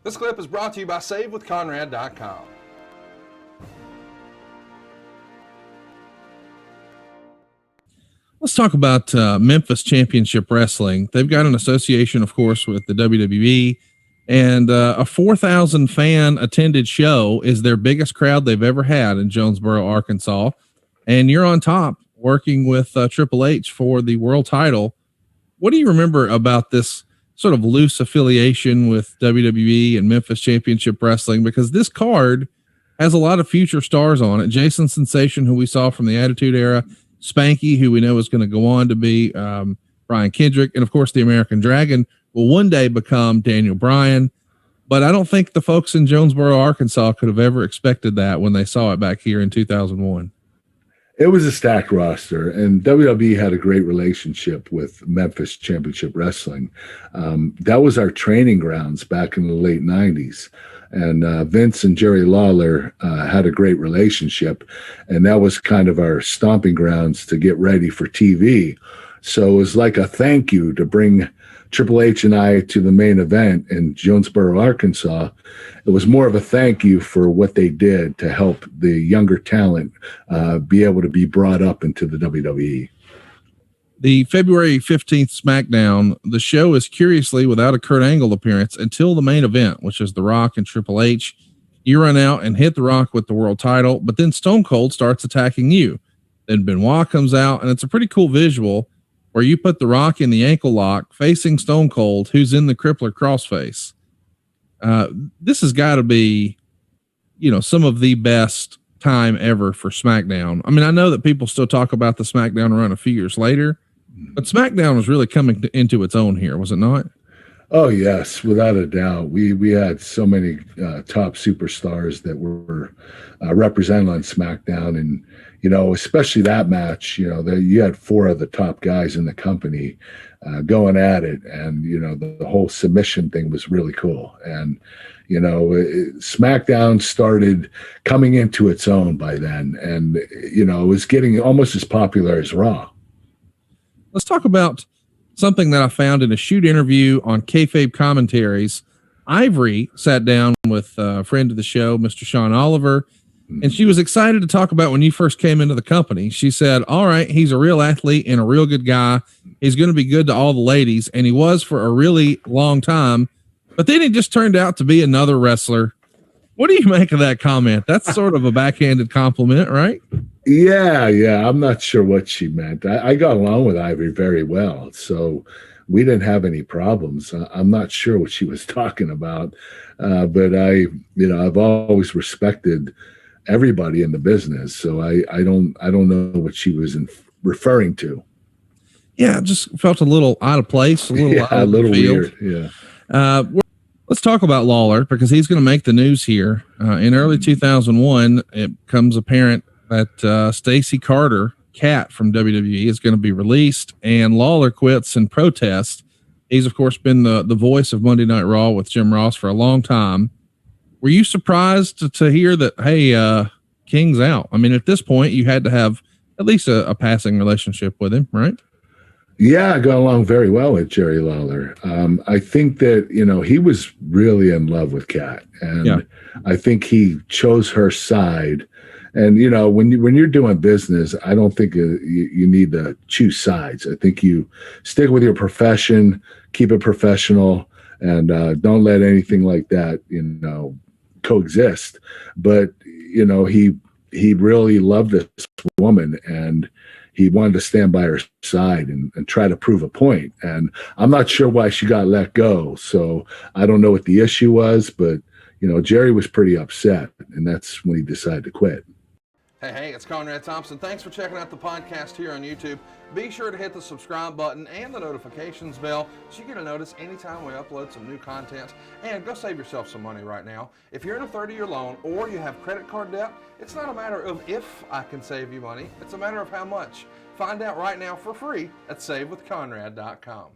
This clip is brought to you by SaveWithConrad.com. Let's talk about Memphis Championship Wrestling. They've got an association, of course, with the WWE, and a 4,000 fan attended show is their biggest crowd they've ever had in Jonesboro, Arkansas. And you're on top working with Triple H for the world title. What do you remember about this sort of loose affiliation with WWE and Memphis Championship Wrestling? Because this card has a lot of future stars on it. Jason Sensation, who we saw from the Attitude Era, Spanky, who we know is going to go on to be Brian Kendrick, and of course the American Dragon will one day become Daniel Bryan. But I don't think the folks in Jonesboro, Arkansas could have ever expected that when they saw it back here in 2001. It was a stacked roster, and WWE had a great relationship with Memphis Championship Wrestling. That was our training grounds back in the late 90s. And Vince and Jerry Lawler had a great relationship, and that was kind of our stomping grounds to get ready for TV. So it was like a thank you to bring Triple H and I to the main event in Jonesboro, Arkansas. It was more of a thank you for what they did to help the younger talent be able to be brought up into the WWE. The February 15th SmackDown, the show is curiously without a Kurt Angle appearance until the main event, which is The Rock and Triple H. You run out and hit The Rock with the world title, but then Stone Cold starts attacking you. Then Benoit comes out, and it's a pretty cool visual where you put The Rock in the ankle lock facing Stone Cold, who's in the crippler crossface. This has got to be, some of the best time ever for SmackDown. I mean, I know that people still talk about the SmackDown run a few years later, but SmackDown was really coming into its own here, was it not? Oh, yes, without a doubt. We had so many top superstars that were represented on SmackDown. And, especially that match, you had four of the top guys in the company going at it. And, the whole submission thing was really cool. And, SmackDown started coming into its own by then. And, it was getting almost as popular as Raw. Let's talk about something that I found in a shoot interview on Kayfabe Commentaries. Ivory sat down with a friend of the show, Mr. Sean Oliver, and she was excited to talk about when you first came into the company. She said, all right, he's a real athlete and a real good guy. He's going to be good to all the ladies, and he was for a really long time, but then he just turned out to be another wrestler. What do you make of that comment? That's sort of a backhanded compliment, right? Yeah. I'm not sure what she meant. I got along with Ivory very well, so we didn't have any problems. I'm not sure what she was talking about, but I've always respected everybody in the business, so I don't know what she was referring to. Yeah, it just felt a little out of place, a little weird. Yeah. Let's talk about Lawler because he's going to make the news here. In early 2001, it becomes apparent that Stacey Carter, Kat from WWE, is going to be released, and Lawler quits in protest. He's, of course, been the voice of Monday Night Raw with Jim Ross for a long time. Were you surprised to hear that, hey, King's out? I mean, at this point, you had to have at least a passing relationship with him, right? Yeah, I got along very well with Jerry Lawler. I think that, he was really in love with Kat, and I think he chose her side. And, when you're doing business, I don't think you need to choose sides. I think you stick with your profession, keep it professional, and don't let anything like that, coexist. But, he really loved this woman, and he wanted to stand by her side and try to prove a point. And I'm not sure why she got let go. So I don't know what the issue was, but, Jerry was pretty upset, and that's when he decided to quit. Hey, it's Conrad Thompson. Thanks for checking out the podcast here on YouTube. Be sure to hit the subscribe button and the notifications bell so you get a notice anytime we upload some new content. And go save yourself some money right now. If you're in a 30-year loan or you have credit card debt, it's not a matter of if I can save you money. It's a matter of how much. Find out right now for free at SaveWithConrad.com.